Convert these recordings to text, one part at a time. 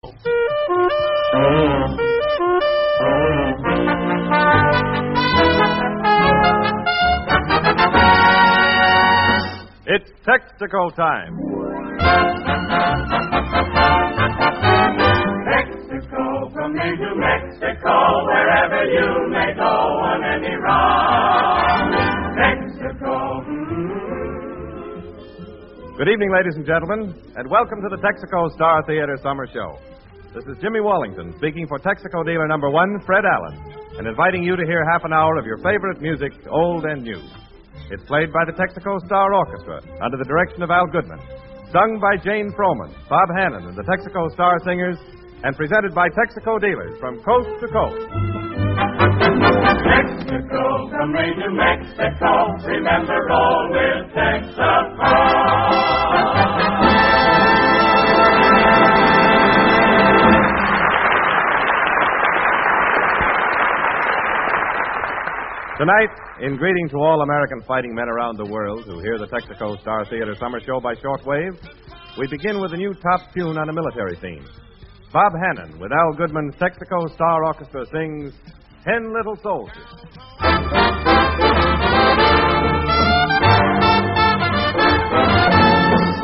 It's Texaco time. Texaco, from me to Mexico, wherever you may go on any run. Texaco. Good evening, ladies and gentlemen, and welcome to the Texaco Star Theater Summer Show. This is Jimmy Wallington speaking for Texaco dealer number 1, Fred Allen, and inviting you to hear half an hour of your favorite music, old and new. It's played by the Texaco Star Orchestra under the direction of Al Goodman, sung by Jane Froman, Bob Hannan, and the Texaco Star Singers, and presented by Texaco dealers from coast to coast. Texaco, from me to Mexico, remember all with Texaco. Tonight, in greeting to all American fighting men around the world who hear the Texaco Star Theater Summer Show by shortwave, we begin with a new top tune on a military theme. Bob Hannan, with Al Goodman's Texaco Star Orchestra, sings 10 Little Soldiers.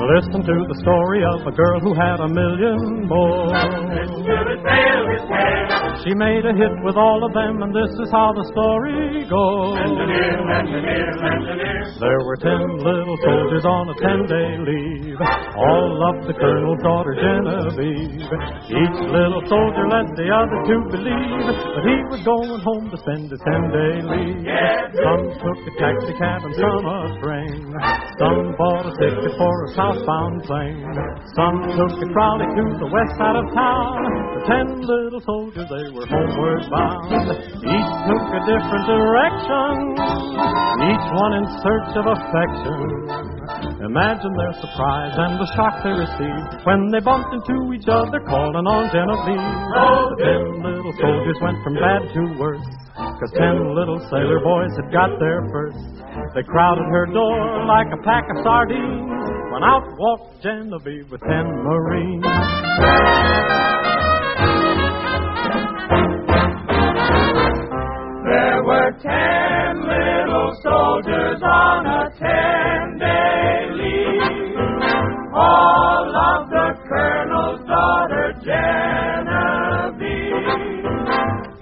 Listen to the story of a girl who had a million boys. She made a hit with all of them, and this is how the story goes. There were 10 little soldiers on a 10-day leave. All loved the colonel's daughter Genevieve. Each little soldier let the other two believe that he was going home to spend his 10-day leave. Some took a taxi cab and some a train. Some bought a ticket for a southbound plane. Some took a trolley to the west side of town. The 10 little soldiers, they were homeward bound. Each took a different direction, each one in search of affection. Imagine their surprise and the shock they received when they bumped into each other calling on Genevieve. The 10 little soldiers went from bad to worse, 'cause 10 little sailor boys had got there first. They crowded her door like a pack of sardines when out walked Genevieve with 10 Marines. There were 10 little soldiers on a 10-day leave. All of the colonel's daughter Genevieve.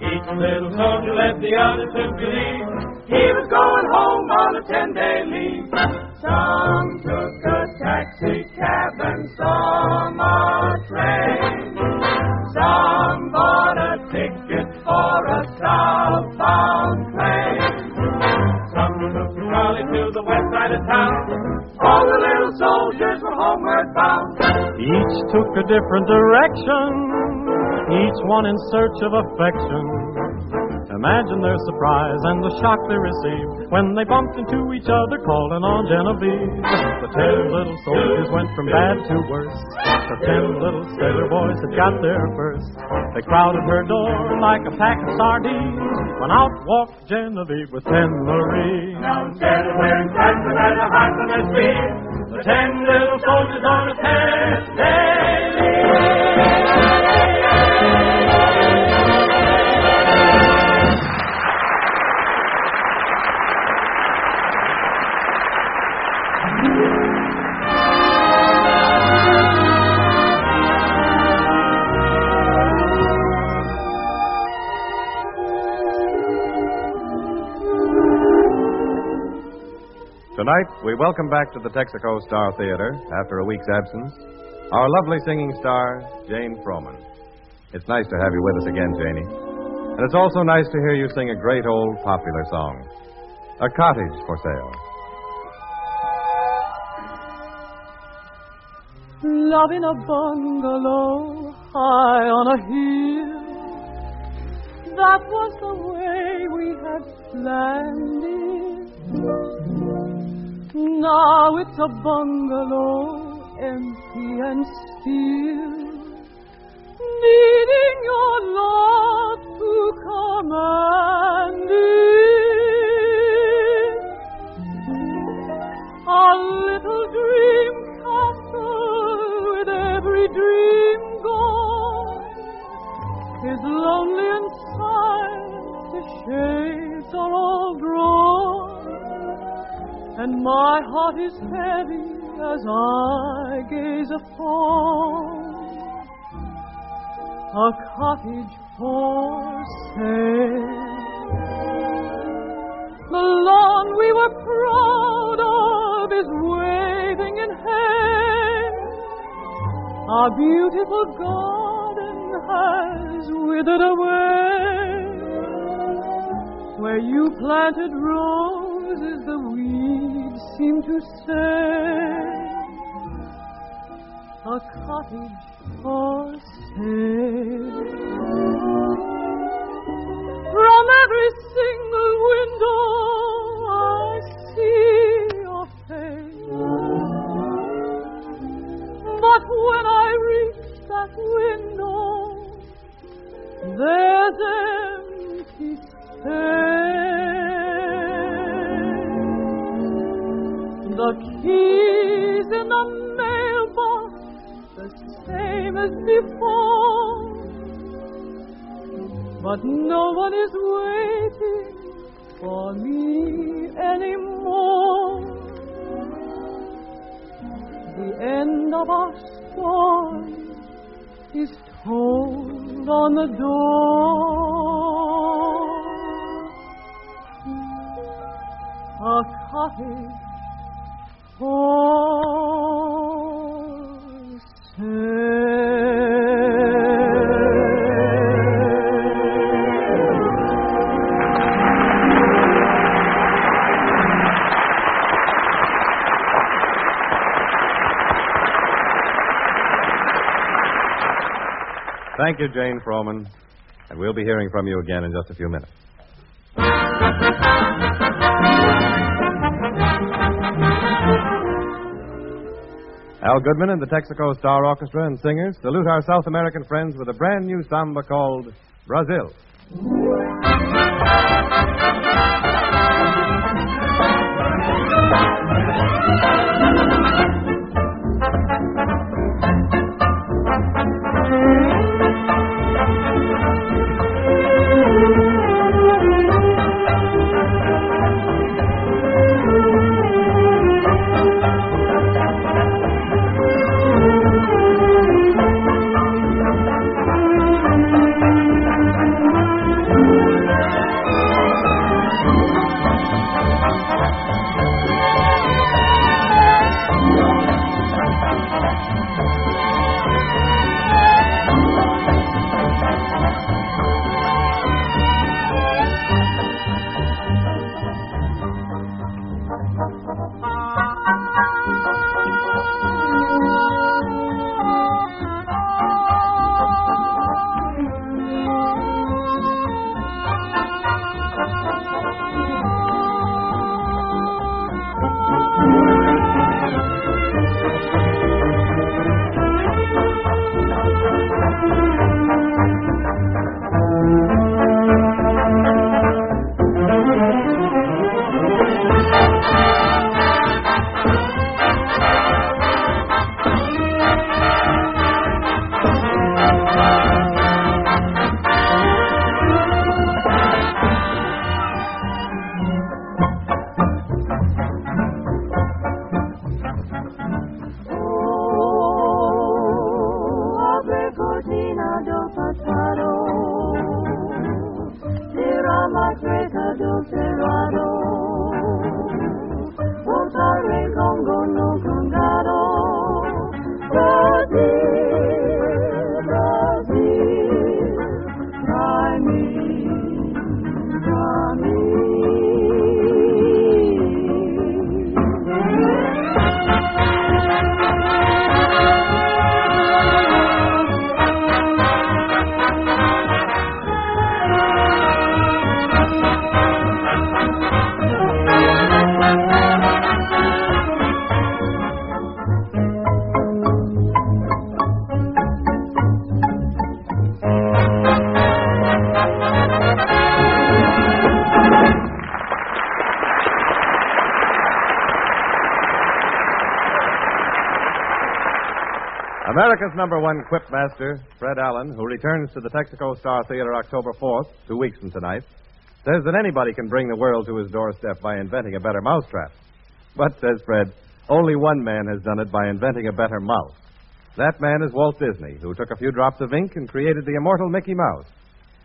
Each little soldier let the other two believe he was going home on a 10-day leave. Some took a taxi cab and some a train. Some bought a ticket for a southbound train. Some took a trolley to the west side of town. All the little soldiers were homeward bound. Each took a different direction, each one in search of affection. Imagine their surprise and the shock they received when they bumped into each other calling on Genevieve. The 10 little soldiers went from bad to worse. The 10 little sailor boys had got there first. They crowded her door like a pack of sardines when out walked Genevieve with 10 Marines. Now instead of wearing tights and a heart on their sleeve, the 10 little soldiers on a 10-day leave. Tonight, we welcome back to the Texaco Star Theater, after a week's absence, our lovely singing star, Jane Froman. It's nice to have you with us again, Janie. And it's also nice to hear you sing a great old popular song, A Cottage for Sale. Love in a bungalow high on a hill. That was the way we had planned it. Now it's a bungalow empty and still, needing your love to command it. A little dream castle with every dream gone. and my heart is heavy as I gaze upon a cottage for sale. The lawn we were proud of is waving in hay. Our beautiful garden has withered away. Where you planted roses, the weeds seem to say, a cottage for sale. From every single window I see your face. But when I reach that window, there's empty space. The keys in the mailbox, the same as before. But no one is waiting for me anymore. The end of our story is told on the door. A cottage for sale. Thank you, Jane Froman. And we'll be hearing from you again in just a few minutes. Al Goodman and the Texaco Star Orchestra and singers salute our South American friends with a brand new samba called Brazil. America's number one quipmaster, Fred Allen, who returns to the Texaco Star Theater October 4th, 2 weeks from tonight, says that anybody can bring the world to his doorstep by inventing a better mousetrap. But, says Fred, only one man has done it by inventing a better mouse. That man is Walt Disney, who took a few drops of ink and created the immortal Mickey Mouse.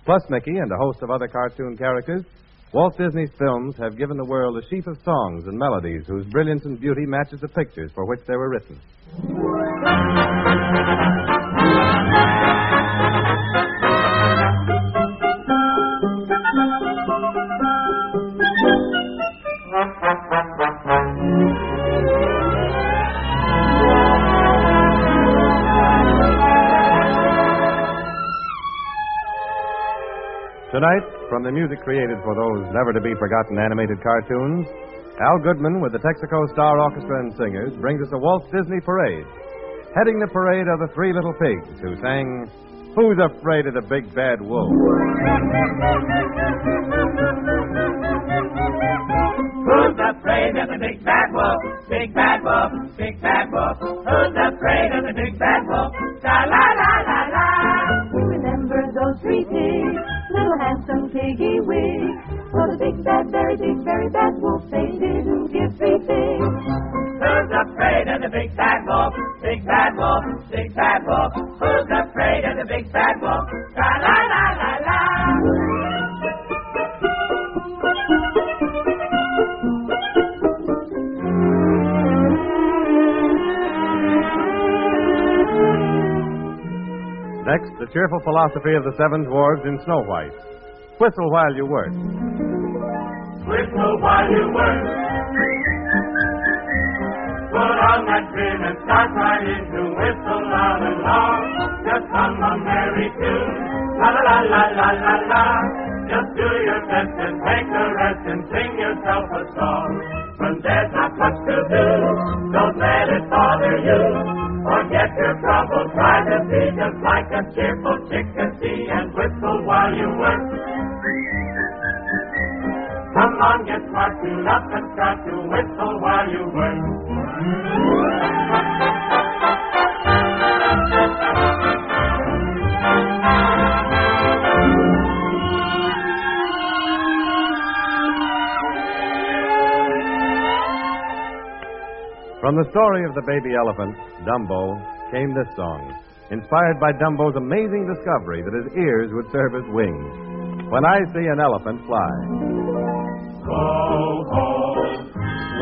Plus Mickey and a host of other cartoon characters, Walt Disney's films have given the world a sheaf of songs and melodies whose brilliance and beauty matches the pictures for which they were written. Tonight, from the music created for those never-to-be-forgotten animated cartoons, Al Goodman with the Texaco Star Orchestra and Singers brings us a Walt Disney parade. Heading the parade are the three little pigs who sang, "Who's Afraid of the Big Bad Wolf?" Who's afraid of the big bad wolf? Big bad wolf, big bad wolf. Who's afraid of the big bad wolf? La la la la la. We remember those three pigs, little handsome piggy wig. For the big bad, very bad wolf, they didn't give three pigs. Who's afraid of the big bad wolf? Big bad wolf, big bad wolf. Who's afraid of the big bad wolf? La la la la la. Next, the cheerful philosophy of the seven dwarves in Snow White. Whistle while you work. Whistle while you work. Put on that grin and start right in to whistle loud and long. Just hum a merry tune. La la la la la la la. Just do your best and take a rest and sing yourself a song. When there's not much to do, don't let it bother you. Forget your troubles, try to be just like a cheerful chickadee and whistle while you work. Come on, get smart, tune up and start to whistle while you work. From the story of the baby elephant, Dumbo, came this song, inspired by Dumbo's amazing discovery that his ears would serve as wings. When I see an elephant fly. Ho, ho.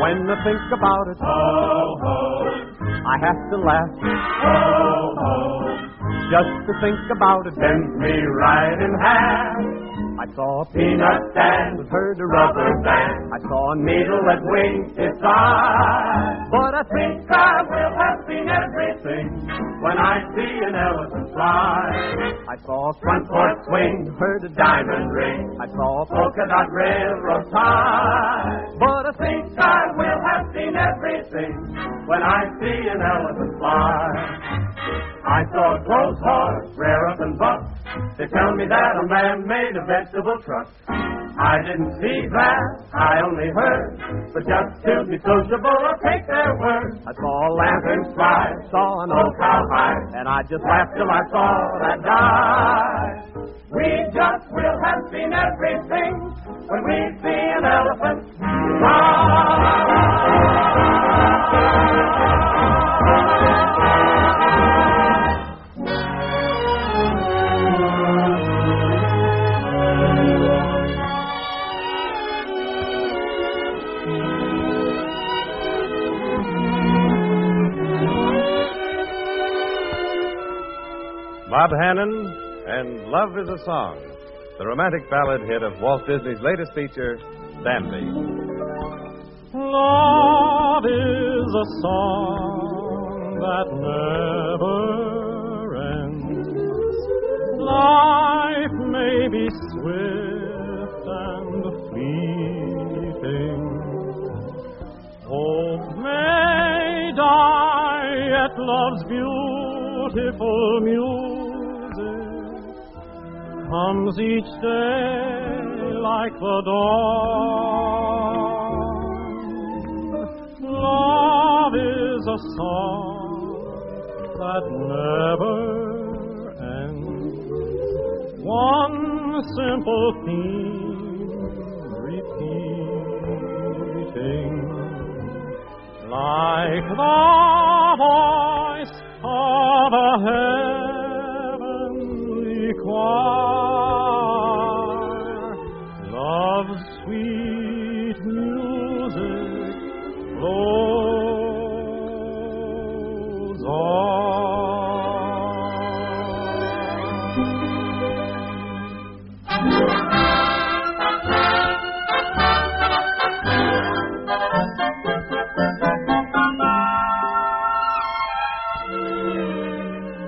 When I think about it, Ho, ho. I have to laugh. Ho, ho. Just to think about it Bends me right in half. I saw a Peanut stand, heard a rubber band. I saw a Needle that winked its eye. But I Think I will have seen everything when I see an elephant fly. I saw a Front porch swing, heard a diamond ring, I saw a polka dot railroad tie. But I Think I will have seen everything when I see an elephant fly. I saw a clothes horse, rare up and buck. They tell me that a man made a vegetable truck. I didn't see that, I only heard. But just to be sociable, I'll take their word. I saw a lantern Lanterns fly, saw an old cowhide, and I just laughed till I saw that guy. We just will have seen everything when we see an elephant Bob Hannan and Love is a Song, the romantic ballad hit of Walt Disney's latest feature, Bambi. Love is a song that never ends. Life may be swift and fleeting. Hope may die, yet love's beautiful music comes each day like the dawn. Love is a song that never ends. One simple theme repeating. like the voice of a heavenly choir. Love's sweet music flows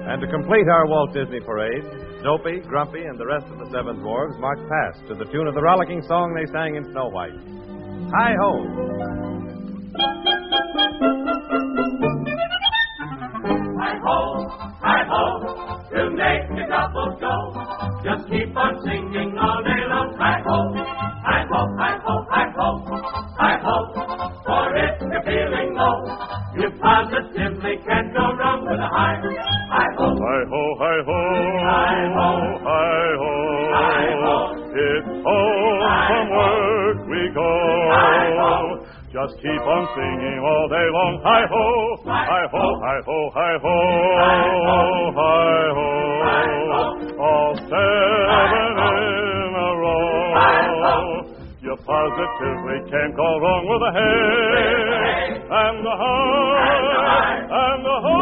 And to complete our Walt Disney parade, Dopey, Grumpy, and the rest of the Seven Dwarfs marched past to the tune of the rollicking song they sang in Snow White. Hi-ho! Hi-ho, to make the couples go. Just keep on singing all day long. Hi-ho, hi-ho, hi-ho, hi-ho, hi-ho. For if you're feeling low, you positively can't go wrong with a high. Hi-ho, Hi-ho, hi-ho, hi-ho, hi-ho, hi-ho. It's home from work we go. Hi-ho. Just keep on singing all day long. Hi-ho, hi-ho, hi-ho, hi-ho, hi-ho. All seven in a row. You positively can't go wrong with a hey and a high and a ho.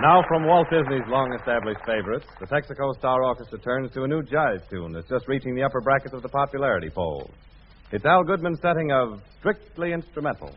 Now, from Walt Disney's long-established favorites, the Texaco Star Orchestra turns to a new jive tune that's just reaching the upper brackets of the popularity polls. It's Al Goodman's setting of Strictly Instrumental.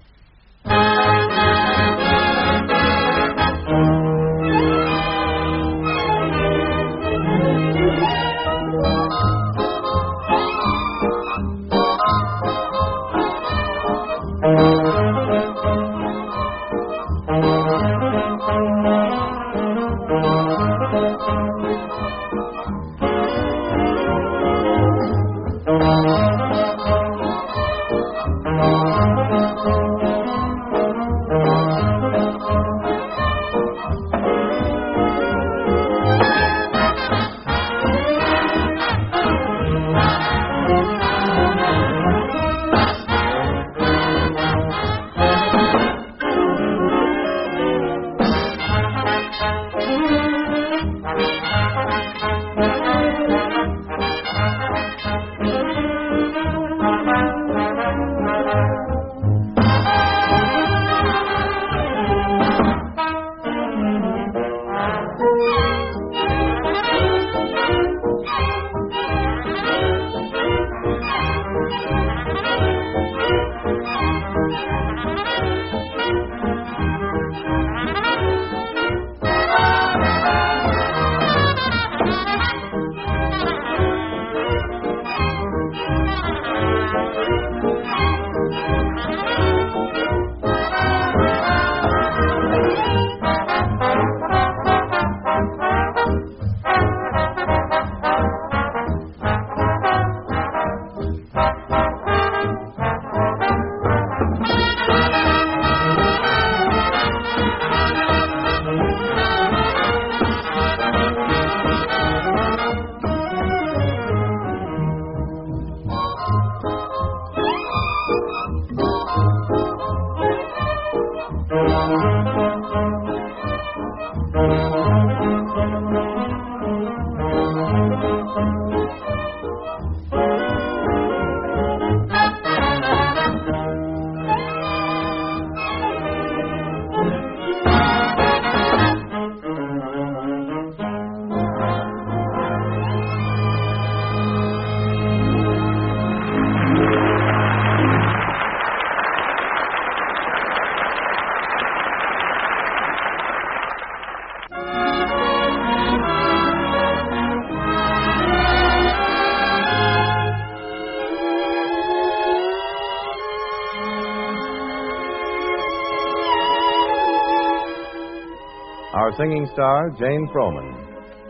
Our singing star, Jane Froman,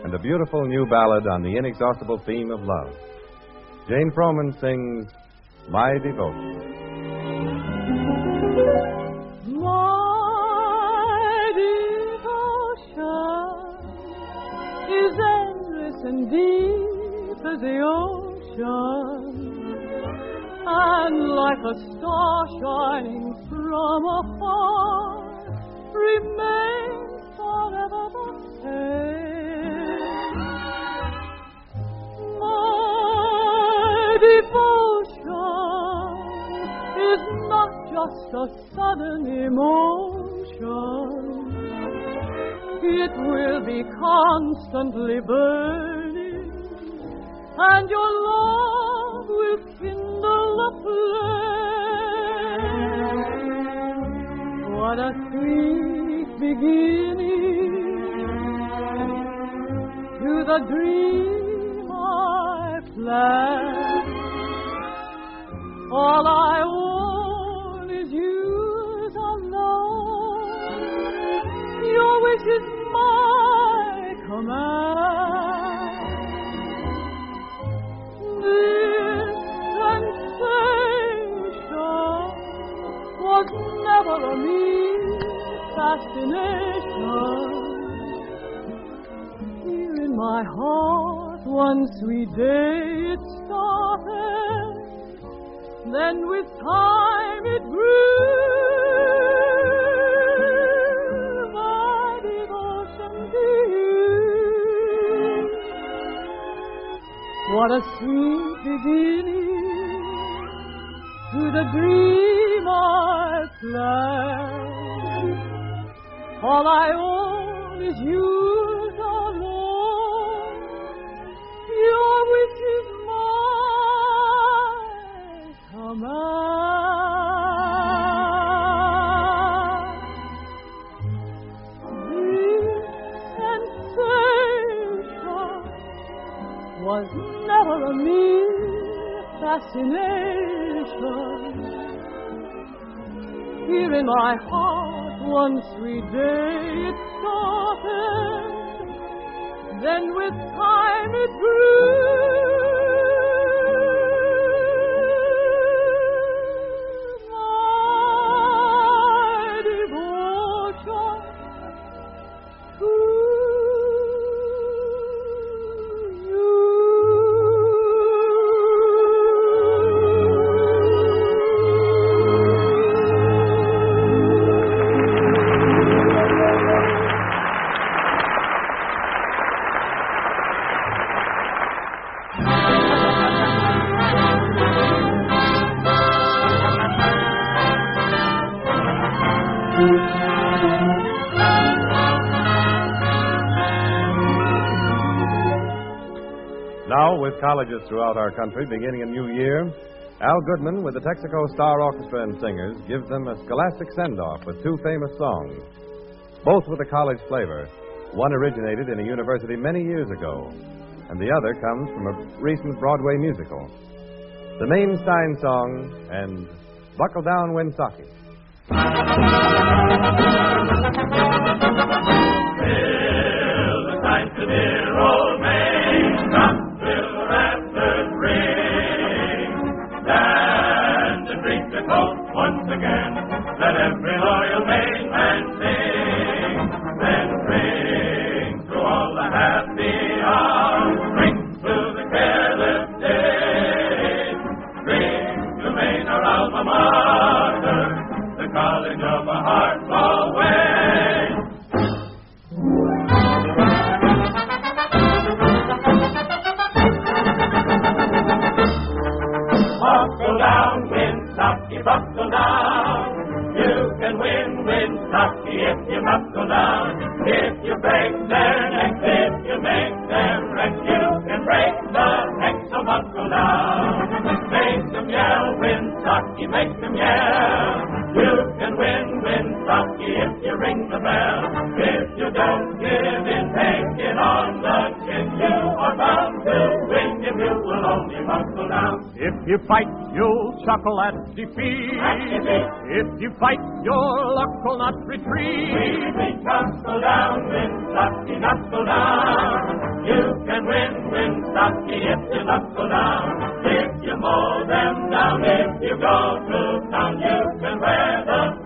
and a beautiful new ballad on the inexhaustible theme of love. Jane Froman sings My Devotion. My devotion is endless and deep as the ocean, and like a star shining from afar, remains forever the same. My devotion is not just a sudden emotion. It will be constantly burning, and your love will kindle the flame. What a sweet beginning to the dream I planned. All I want is yours alone. Your wish is my command. This sensation was never a mere fascination. Here in my heart, one sweet day it started. Then with time it grew, my devotion to you. What a sweet beginning to the dream I planned. All I own is yours alone. Your wish is was never a mere fascination. Here in my heart, one sweet day it started. Then with time it grew. Now, with colleges throughout our country beginning a new year, Al Goodman, with the Texaco Star Orchestra and Singers, gives them a scholastic send-off with two famous songs, both with a college flavor. One originated in a university many years ago, and the other comes from a recent Broadway musical. The Mainstein song and Buckle Down, Winsocki. Till the time to dear old Main, will the rafters ring. Stand and drink the toast once again. Let every loyal Main man sing. Then ring through all the happy hours. Ring through the careless days. Ring to Main, our alma mater, the college of our hearts always. Buckle down, Winsocki, buckle down. You can win, Winsocki, if you buckle down. If you break their necks, if you make them wreck, you can break the neck, so buckle down. Make them yell, Winsocki, make them yell. You can win, Winsocki, if you ring the bell. If you don't give in, take it on the chin. You are bound to win if you will only buckle down. If you fight, you'll chuckle at defeat. If you fight, your luck will not retreat. Knuckle down, Winsocki, knuckle down. You can win, Winsocki, if you knuckle down. If you mow them down, if you go to town, you can wear the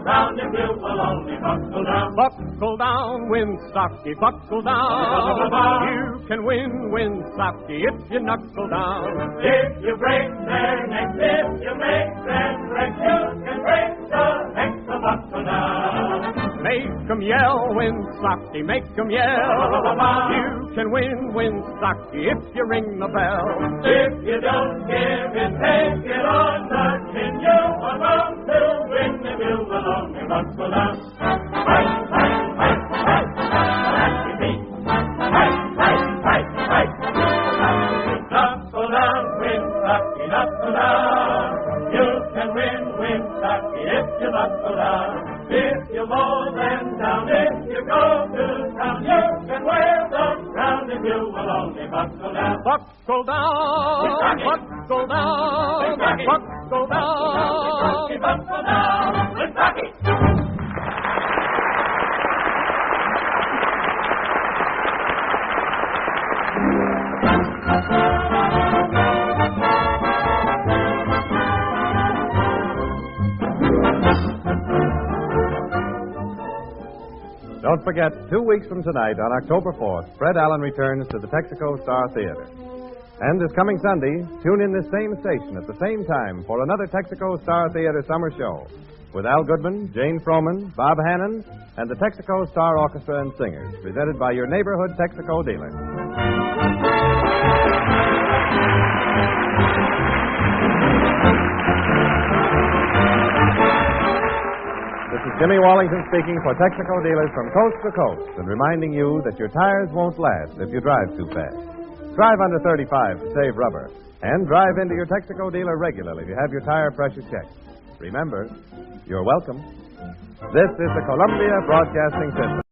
Buckle down, Winstocky, buckle down. You can win, Winstocky, if you knuckle down. If you break their necks, if you make them wreck, you can break the necks of buckle down. Make 'em yell, Winstocky, make 'em yell. You can win, Winstocky, if you ring the bell. If you don't give it, take it on the chin, you are bound to win if you belong to buckle down. Fight, fight, fight, fight, that's your beat. Fight, fight, fight, fight, knuckle down, Winstocky, knuckle down. You can win, Winstocky, if you knuckle down. If you mow them down, if you go to town, you can wear the crown if you will only buckle down. Buckle down, buckle down, buckle down. Buckle down, Winstocky. Don't forget, 2 weeks from tonight, on October 4th, Fred Allen returns to the Texaco Star Theater. And this coming Sunday, tune in this same station at the same time for another Texaco Star Theater summer show with Al Goodman, Jane Froman, Bob Hannan, and the Texaco Star Orchestra and Singers, presented by your neighborhood Texaco dealer. This is Jimmy Wallington speaking for Texaco dealers from coast to coast and reminding you that your tires won't last if you drive too fast. Drive under 35 to save rubber, and drive into your Texaco dealer regularly to have your tire pressure checked. Remember, you're welcome. This is the Columbia Broadcasting System.